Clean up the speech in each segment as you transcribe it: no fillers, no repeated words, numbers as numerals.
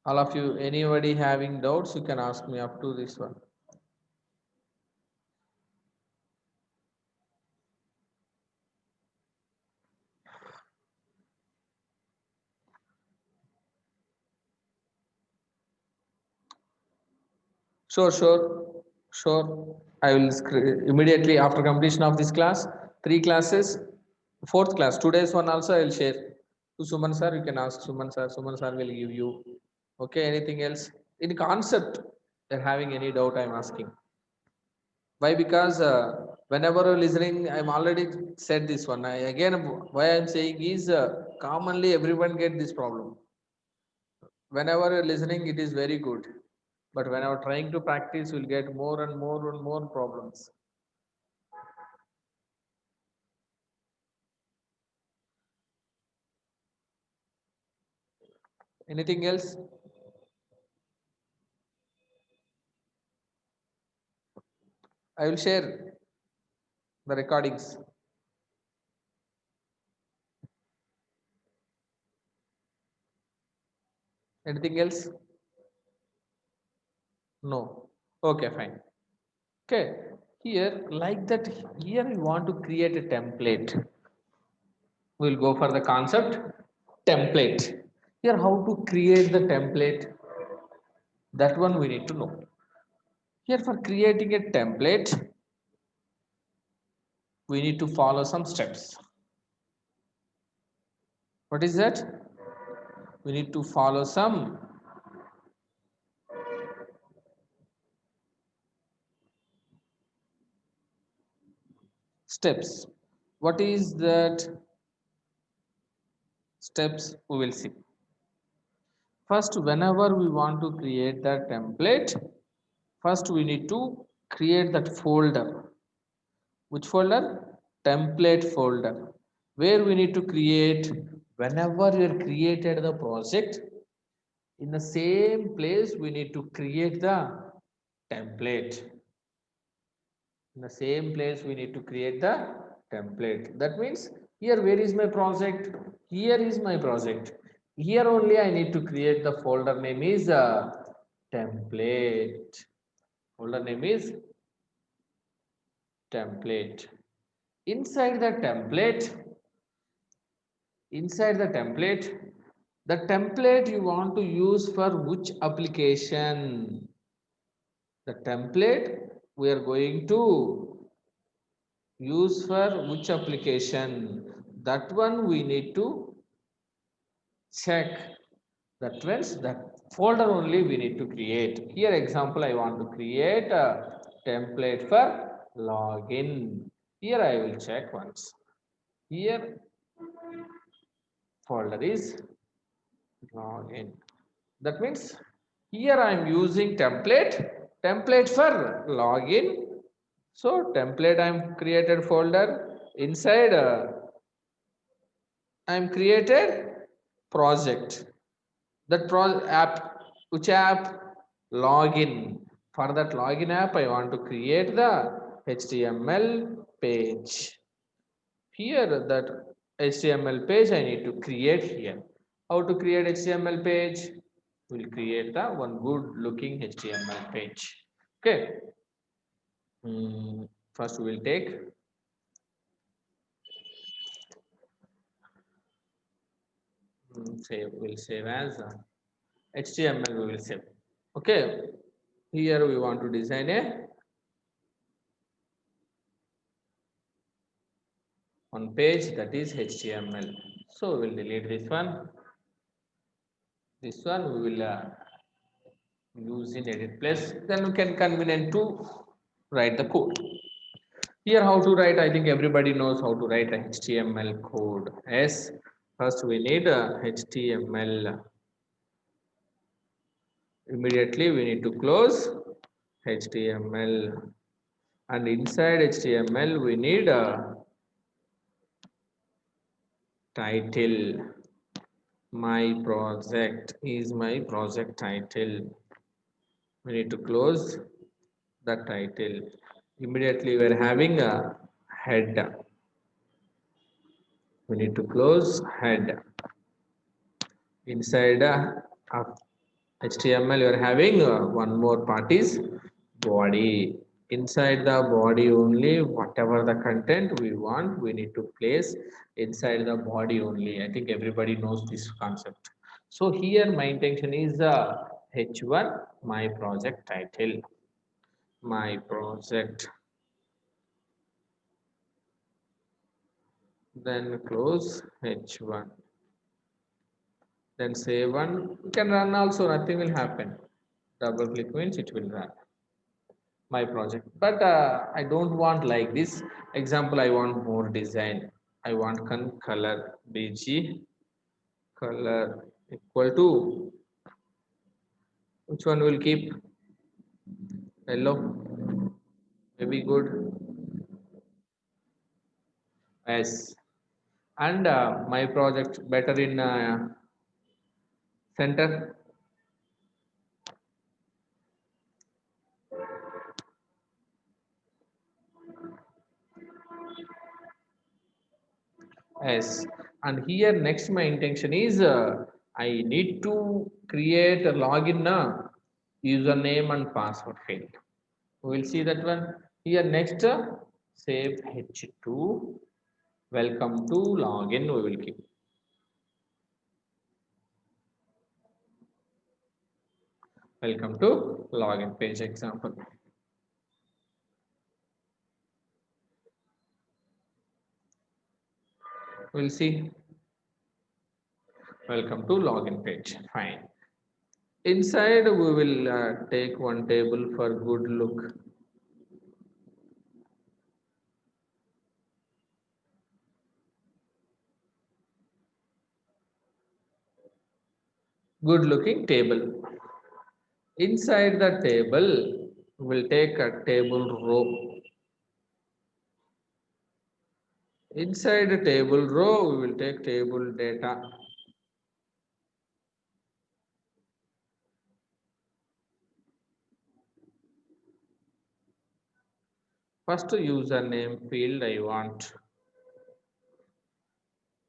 All of you, anybody having doubts, you can ask me up to this one. Sure. I will immediately after completion of this class, 3 classes, fourth class, today's one also I will share to Suman sir. You can ask Suman sir. Suman sir will give you. Okay, anything else? In concept, they're having any doubt, I'm asking. Why? Because whenever you're listening, I'm already said this one. Again, why I'm saying is commonly everyone get this problem. Whenever you're listening, it is very good. But when you're trying to practice, you'll get more and more and more problems. Anything else? I will share the recordings. Anything else? No. Okay, fine. Okay. Here, like that, here we want to create a template. We'll go for the concept template. Here, how to create the template? That one we need to know. Here, for creating a template, we need to follow some steps. What is that? We need to follow some steps. What is that steps? We will see. First, whenever we want to create that template, first we need to create that folder. Which folder? Template folder. Where we need to create, whenever we have created the project, in the same place we need to create the template. In the same place we need to create the template. That means here, where is my project? Here is my project. Here only I need to create the folder name is template. Folder name is template. Inside the template, the template you want to use for which application? The template we are going to use for which application? That one we need to check. That means that folder only we need to create. Here example, I want to create a template for login. Here I will check once. Here folder is login. That means here I am using template for login. So template I am created folder inside I am created project. That app, which app? Login. For that login app, I want to create the HTML page. Here, that HTML page I need to create here. How to create HTML page? We'll create the one good looking HTML page. Okay. First, we will take save. We'll save as HTML. We will save. Okay. Here we want to design a one page, that is HTML. So we'll delete this one. This one we will use in edit place. Then we can convenient to write the code. Here how to write, I think everybody knows how to write a HTML code. Yes, first we need a HTML. Immediately we need to close HTML, and inside HTML we need a title. My project is my project title. We need to close the title. Immediately we are having a head. We need to close head. Inside HTML, you are having one more part is body. Inside the body only, whatever the content we want, we need to place inside the body only. I think everybody knows this concept. So here my intention is H1, my project title, my project, then close H1, then save one. You can run also, nothing will happen. Double click means it will run my project, but I don't want like this. Example, I want more design. I want color bg color equal to, which one will keep? Yellow, maybe good. Yes, and my project better in center. Yes, and here next my intention is I need to create a login username and password field. We will see that one here next. Save H2. Welcome to login. We will keep welcome to login page example. We'll see welcome to login page. Fine. Inside we will take one table for good look. Good looking table. Inside the table, we'll take a table row. Inside the table row, we will take table data. First username field I want.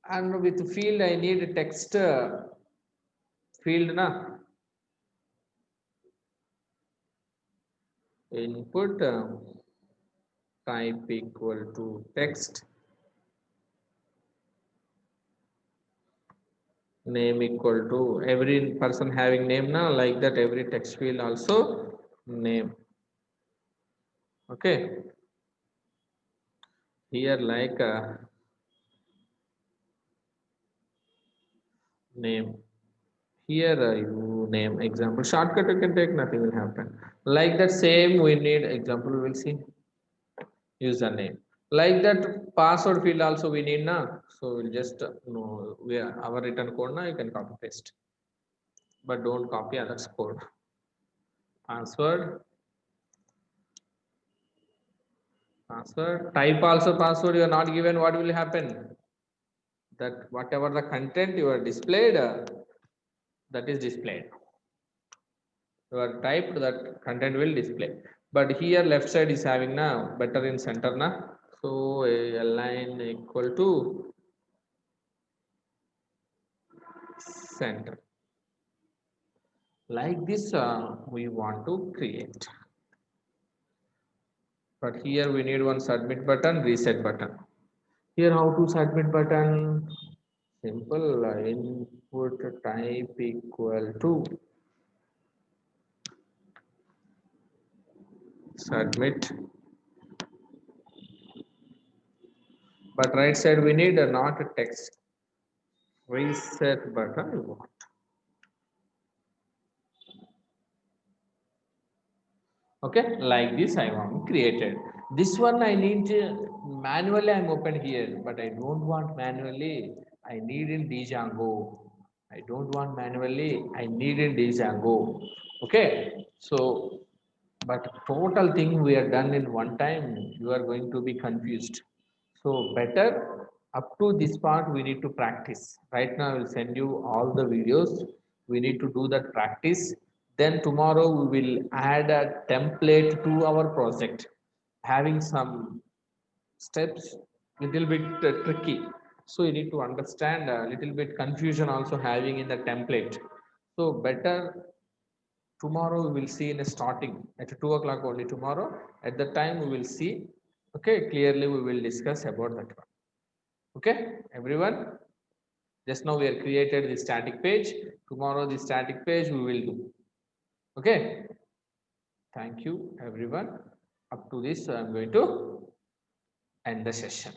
And with field I need a text field na. Input type equal to text, name equal to every person having name now, like that every text field also name. Okay, here like name, here you name example shortcut you can take, nothing will happen. Like that same we need example, we will see username. Like that password field also we need now, so we'll just no, we are our written code now, you can copy paste, but don't copy others code. Password, password type also password you are not given, what will happen? That whatever the content you are displayed, that is displayed. You are typed, that content will display. But here left side is having now better in center na. So a line equal to center. Like this we want to create. But here we need one submit button, reset button. Here how to submit button? Simple, input type equal to submit, but right side we need not a text, reset button we want. Okay, like this I want created. This one I need manually, I'm open here, but I don't want manually, I need in Django. I don't want manually, I need in Django. Okay, so but total thing we are done in one time, you are going to be confused. So better up to this part we need to practice. Right now I will send you all the videos, we need to do that practice. Then tomorrow we will add a template to our project, having some steps little bit tricky, so you need to understand a little bit confusion also having in the template. So better Tomorrow we will see in a starting at 2 o'clock only tomorrow. At the time we will see, okay, clearly we will discuss about that one. Okay, everyone. Just now we have created the static page. Tomorrow the static page we will do. Okay. Thank you, everyone. Up to this, I am going to end the session.